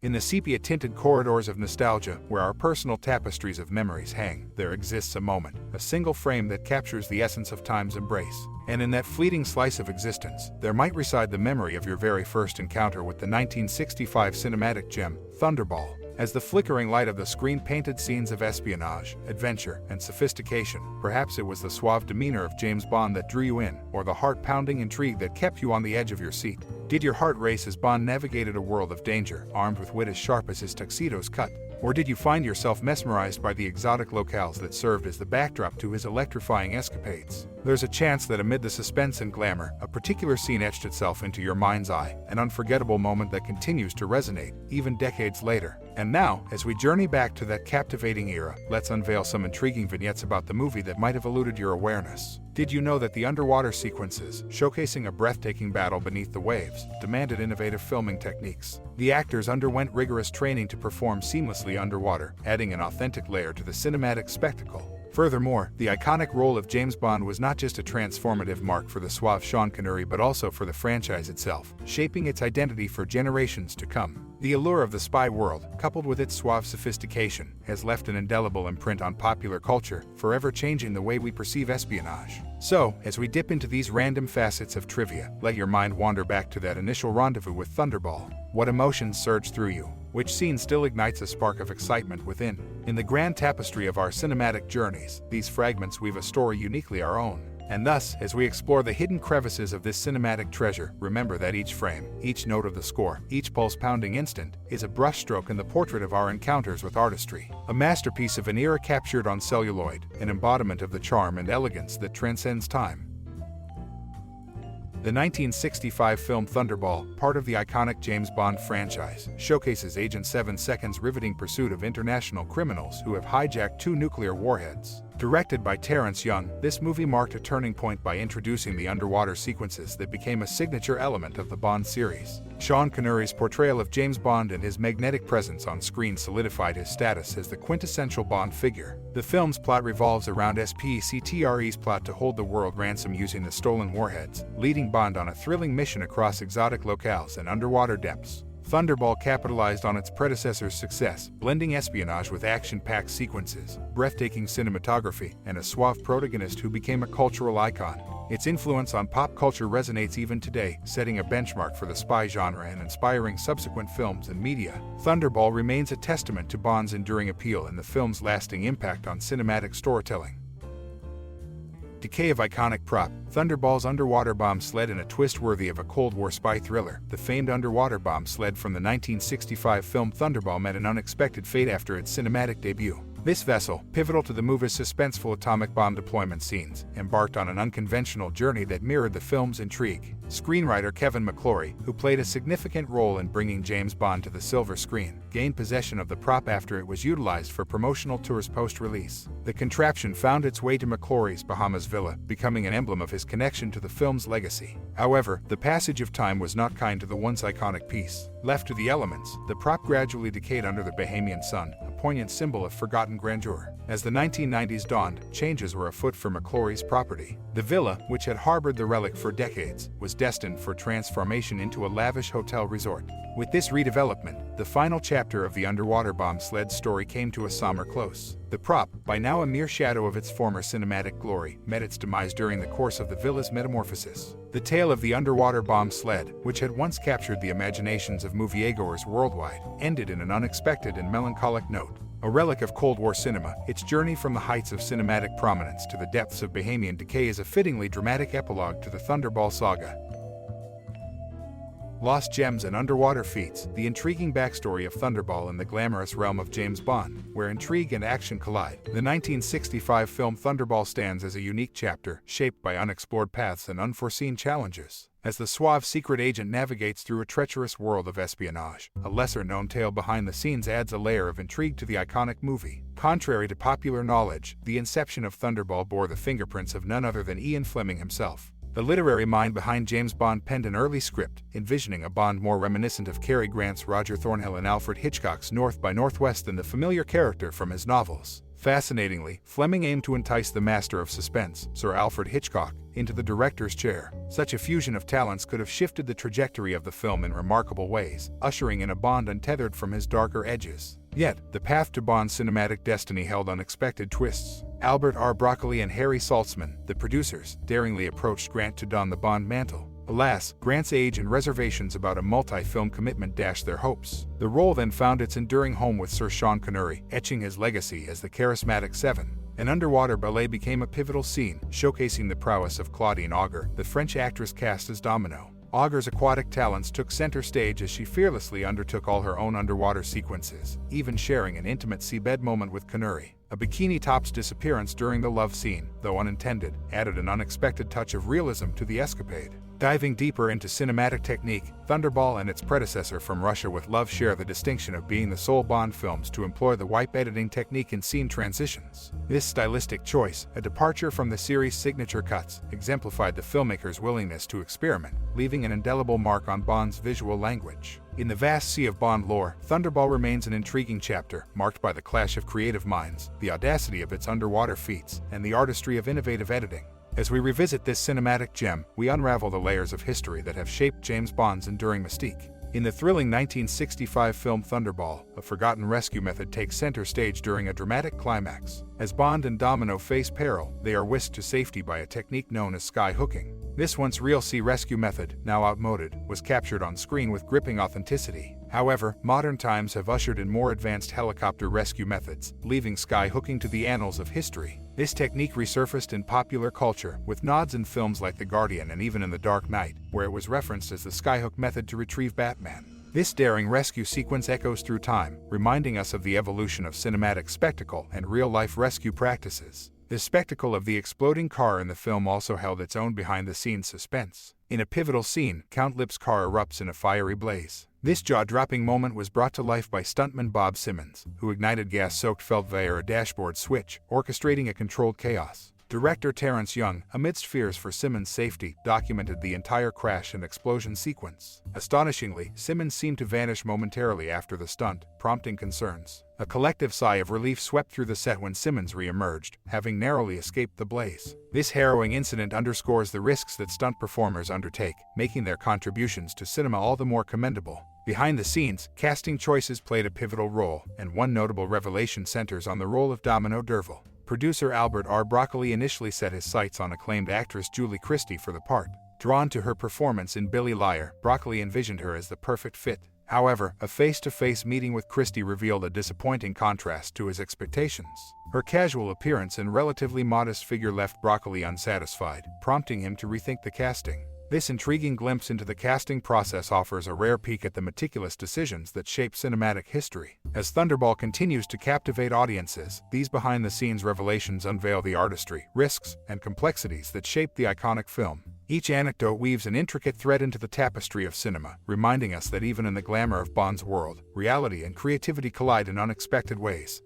In the sepia-tinted corridors of nostalgia, where our personal tapestries of memories hang, there exists a moment, a single frame that captures the essence of time's embrace. And in that fleeting slice of existence, there might reside the memory of your very first encounter with the 1965 cinematic gem, Thunderball. As the flickering light of the screen painted scenes of espionage, adventure, and sophistication, perhaps it was the suave demeanor of James Bond that drew you in, or the heart-pounding intrigue that kept you on the edge of your seat. Did your heart race as Bond navigated a world of danger, armed with wit as sharp as his tuxedo's cut? Or did you find yourself mesmerized by the exotic locales that served as the backdrop to his electrifying escapades? There's a chance that amid the suspense and glamour, a particular scene etched itself into your mind's eye, an unforgettable moment that continues to resonate, even decades later. And now, as we journey back to that captivating era, let's unveil some intriguing vignettes about the movie that might have eluded your awareness. Did you know that the underwater sequences, showcasing a breathtaking battle beneath the waves, demanded innovative filming techniques? The actors underwent rigorous training to perform seamlessly underwater, adding an authentic layer to the cinematic spectacle. Furthermore, the iconic role of James Bond was not just a transformative mark for the suave Sean Connery but also for the franchise itself, shaping its identity for generations to come. The allure of the spy world, coupled with its suave sophistication, has left an indelible imprint on popular culture, forever changing the way we perceive espionage. So, as we dip into these random facets of trivia, let your mind wander back to that initial rendezvous with Thunderball. What emotions surged through you? Which scene still ignites a spark of excitement within? In the grand tapestry of our cinematic journeys, these fragments weave a story uniquely our own. And thus, as we explore the hidden crevices of this cinematic treasure, remember that each frame, each note of the score, each pulse-pounding instant, is a brushstroke in the portrait of our encounters with artistry. A masterpiece of an era captured on celluloid, an embodiment of the charm and elegance that transcends time. The 1965 film Thunderball, part of the iconic James Bond franchise, showcases Agent 7's riveting pursuit of international criminals who have hijacked 2 nuclear warheads. Directed by Terrence Young, this movie marked a turning point by introducing the underwater sequences that became a signature element of the Bond series. Sean Connery's portrayal of James Bond and his magnetic presence on screen solidified his status as the quintessential Bond figure. The film's plot revolves around SPCTRE's plot to hold the world ransom using the stolen warheads, leading Bond on a thrilling mission across exotic locales and underwater depths. Thunderball capitalized on its predecessor's success, blending espionage with action-packed sequences, breathtaking cinematography, and a suave protagonist who became a cultural icon. Its influence on pop culture resonates even today, setting a benchmark for the spy genre and inspiring subsequent films and media. Thunderball remains a testament to Bond's enduring appeal and the film's lasting impact on cinematic storytelling. Decay of iconic prop, Thunderball's underwater bomb sled in a twist worthy of a Cold War spy thriller. The famed underwater bomb sled from the 1965 film Thunderball met an unexpected fate after its cinematic debut. This vessel, pivotal to the movie's suspenseful atomic bomb deployment scenes, embarked on an unconventional journey that mirrored the film's intrigue. Screenwriter Kevin McClory, who played a significant role in bringing James Bond to the silver screen, gained possession of the prop after it was utilized for promotional tours post-release. The contraption found its way to McClory's Bahamas villa, becoming an emblem of his connection to the film's legacy. However, the passage of time was not kind to the once iconic piece. Left to the elements, the prop gradually decayed under the Bahamian sun, a poignant symbol of forgotten grandeur. As the 1990s dawned, changes were afoot for McClory's property. The villa, which had harbored the relic for decades, was destined for transformation into a lavish hotel resort. With this redevelopment, the final chapter of the underwater bomb sled story came to a somber close. The prop, by now a mere shadow of its former cinematic glory, met its demise during the course of the villa's metamorphosis. The tale of the underwater bomb sled, which had once captured the imaginations of moviegoers worldwide, ended in an unexpected and melancholic note. A relic of Cold War cinema, its journey from the heights of cinematic prominence to the depths of Bahamian decay is a fittingly dramatic epilogue to the Thunderball saga. Lost gems and underwater feats, the intriguing backstory of Thunderball in the glamorous realm of James Bond, where intrigue and action collide. The 1965 film Thunderball stands as a unique chapter, shaped by unexplored paths and unforeseen challenges. As the suave secret agent navigates through a treacherous world of espionage, a lesser-known tale behind the scenes adds a layer of intrigue to the iconic movie. Contrary to popular knowledge, the inception of Thunderball bore the fingerprints of none other than Ian Fleming himself. The literary mind behind James Bond penned an early script, envisioning a Bond more reminiscent of Cary Grant's Roger Thornhill and Alfred Hitchcock's North by Northwest than the familiar character from his novels. Fascinatingly, Fleming aimed to entice the master of suspense, Sir Alfred Hitchcock, into the director's chair. Such a fusion of talents could have shifted the trajectory of the film in remarkable ways, ushering in a Bond untethered from his darker edges. Yet, the path to Bond's cinematic destiny held unexpected twists. Albert R. Broccoli and Harry Saltzman, the producers, daringly approached Grant to don the Bond mantle. Alas, Grant's age and reservations about a multi-film commitment dashed their hopes. The role then found its enduring home with Sir Sean Connery, etching his legacy as the charismatic Seven. An underwater ballet became a pivotal scene, showcasing the prowess of Claudine Auger, the French actress cast as Domino. Auger's aquatic talents took center stage as she fearlessly undertook all her own underwater sequences, even sharing an intimate seabed moment with Connery. A bikini top's disappearance during the love scene, though unintended, added an unexpected touch of realism to the escapade. Diving deeper into cinematic technique, Thunderball and its predecessor From Russia with Love share the distinction of being the sole Bond films to employ the wipe editing technique in scene transitions. This stylistic choice, a departure from the series' signature cuts, exemplified the filmmakers' willingness to experiment, leaving an indelible mark on Bond's visual language. In the vast sea of Bond lore, Thunderball remains an intriguing chapter, marked by the clash of creative minds, the audacity of its underwater feats, and the artistry of innovative editing. As we revisit this cinematic gem, we unravel the layers of history that have shaped James Bond's enduring mystique. In the thrilling 1965 film Thunderball, a forgotten rescue method takes center stage during a dramatic climax. As Bond and Domino face peril, they are whisked to safety by a technique known as sky hooking. This once real sea rescue method, now outmoded, was captured on screen with gripping authenticity. However, modern times have ushered in more advanced helicopter rescue methods, leaving sky hooking to the annals of history. This technique resurfaced in popular culture, with nods in films like The Guardian and even in The Dark Knight, where it was referenced as the skyhook method to retrieve Batman. This daring rescue sequence echoes through time, reminding us of the evolution of cinematic spectacle and real-life rescue practices. The spectacle of the exploding car in the film also held its own behind-the-scenes suspense. In a pivotal scene, Count Lippe's car erupts in a fiery blaze. This jaw-dropping moment was brought to life by stuntman Bob Simmons, who ignited gas-soaked felt via a dashboard switch, orchestrating a controlled chaos. Director Terrence Young, amidst fears for Simmons' safety, documented the entire crash and explosion sequence. Astonishingly, Simmons seemed to vanish momentarily after the stunt, prompting concerns. A collective sigh of relief swept through the set when Simmons re-emerged, having narrowly escaped the blaze. This harrowing incident underscores the risks that stunt performers undertake, making their contributions to cinema all the more commendable. Behind the scenes, casting choices played a pivotal role, and one notable revelation centers on the role of Domino D'Urville. Producer Albert R. Broccoli initially set his sights on acclaimed actress Julie Christie for the part. Drawn to her performance in Billy Liar, Broccoli envisioned her as the perfect fit. However, a face-to-face meeting with Christie revealed a disappointing contrast to his expectations. Her casual appearance and relatively modest figure left Broccoli unsatisfied, prompting him to rethink the casting. This intriguing glimpse into the casting process offers a rare peek at the meticulous decisions that shape cinematic history. As Thunderball continues to captivate audiences, these behind-the-scenes revelations unveil the artistry, risks, and complexities that shape the iconic film. Each anecdote weaves an intricate thread into the tapestry of cinema, reminding us that even in the glamour of Bond's world, reality and creativity collide in unexpected ways.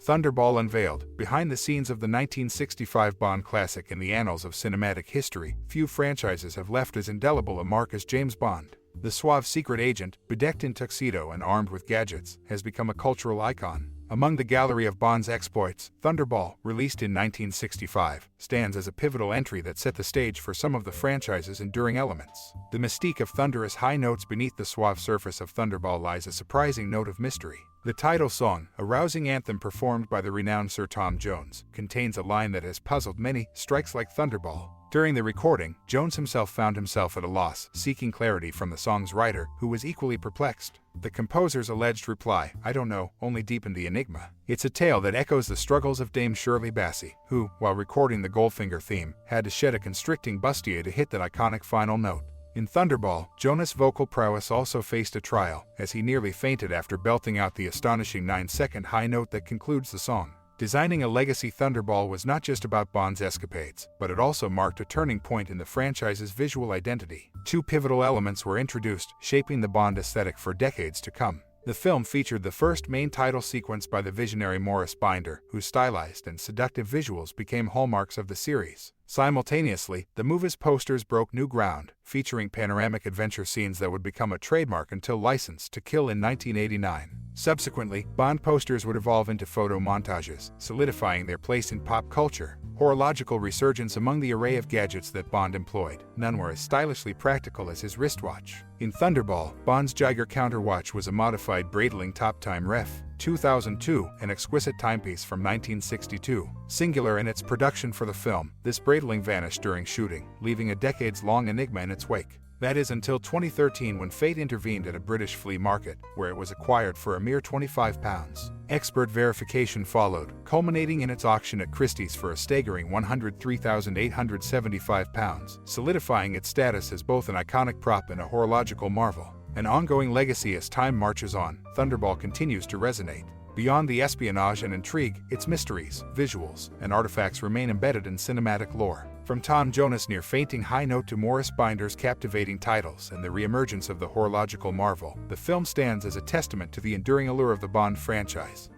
Thunderball unveiled. Behind the scenes of the 1965 Bond classic in the annals of cinematic history, few franchises have left as indelible a mark as James Bond. The suave secret agent, bedecked in tuxedo and armed with gadgets, has become a cultural icon. Among the gallery of Bond's exploits, Thunderball, released in 1965, stands as a pivotal entry that set the stage for some of the franchise's enduring elements. The mystique of thunderous high notes beneath the suave surface of Thunderball lies a surprising note of mystery. The title song, a rousing anthem performed by the renowned Sir Tom Jones, contains a line that has puzzled many: strikes like Thunderball. During the recording, Jones himself found himself at a loss, seeking clarity from the song's writer, who was equally perplexed. The composer's alleged reply, "I don't know," only deepened the enigma. It's a tale that echoes the struggles of Dame Shirley Bassey, who, while recording the Goldfinger theme, had to shed a constricting bustier to hit that iconic final note. In Thunderball, Jonas' vocal prowess also faced a trial, as he nearly fainted after belting out the astonishing 9-second high note that concludes the song. Designing a legacy Thunderball was not just about Bond's escapades, but it also marked a turning point in the franchise's visual identity. Two pivotal elements were introduced, shaping the Bond aesthetic for decades to come. The film featured the first main title sequence by the visionary Maurice Binder, whose stylized and seductive visuals became hallmarks of the series. Simultaneously, the movie's posters broke new ground, featuring panoramic adventure scenes that would become a trademark until License to Kill in 1989. Subsequently, Bond posters would evolve into photo montages, solidifying their place in pop culture. Horological resurgence among the array of gadgets that Bond employed. None were as stylishly practical as his wristwatch. In Thunderball, Bond's Geiger counterwatch was a modified Breitling Top Time Ref. 2002, an exquisite timepiece from 1962. Singular in its production for the film, this Breitling vanished during shooting, leaving a decades-long enigma in its wake. That is until 2013 when fate intervened at a British flea market, where it was acquired for a mere £25. Expert verification followed, culminating in its auction at Christie's for a staggering £103,875, solidifying its status as both an iconic prop and a horological marvel. An ongoing legacy as time marches on, Thunderball continues to resonate. Beyond the espionage and intrigue, its mysteries, visuals, and artifacts remain embedded in cinematic lore. From Tom Jonas' near-fainting high note to Morris Binder's captivating titles and the re-emergence of the horological marvel, the film stands as a testament to the enduring allure of the Bond franchise.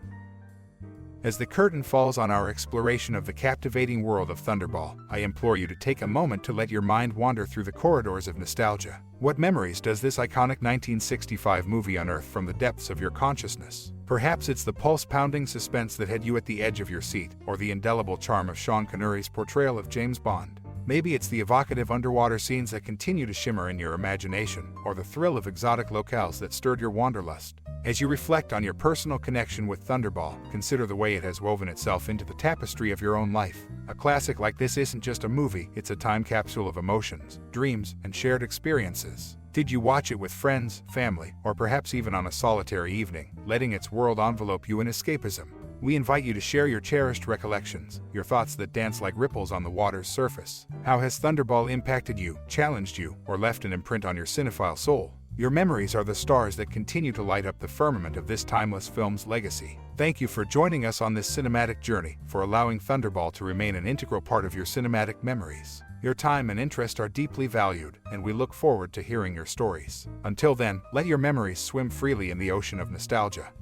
As the curtain falls on our exploration of the captivating world of Thunderball, I implore you to take a moment to let your mind wander through the corridors of nostalgia. What memories does this iconic 1965 movie unearth from the depths of your consciousness? Perhaps it's the pulse-pounding suspense that had you at the edge of your seat, or the indelible charm of Sean Connery's portrayal of James Bond. Maybe it's the evocative underwater scenes that continue to shimmer in your imagination, or the thrill of exotic locales that stirred your wanderlust. As you reflect on your personal connection with Thunderball, consider the way it has woven itself into the tapestry of your own life. A classic like this isn't just a movie, it's a time capsule of emotions, dreams, and shared experiences. Did you watch it with friends, family, or perhaps even on a solitary evening, letting its world envelope you in escapism? We invite you to share your cherished recollections, your thoughts that dance like ripples on the water's surface. How has Thunderball impacted you, challenged you, or left an imprint on your cinephile soul? Your memories are the stars that continue to light up the firmament of this timeless film's legacy. Thank you for joining us on this cinematic journey, for allowing Thunderball to remain an integral part of your cinematic memories. Your time and interest are deeply valued, and we look forward to hearing your stories. Until then, let your memories swim freely in the ocean of nostalgia.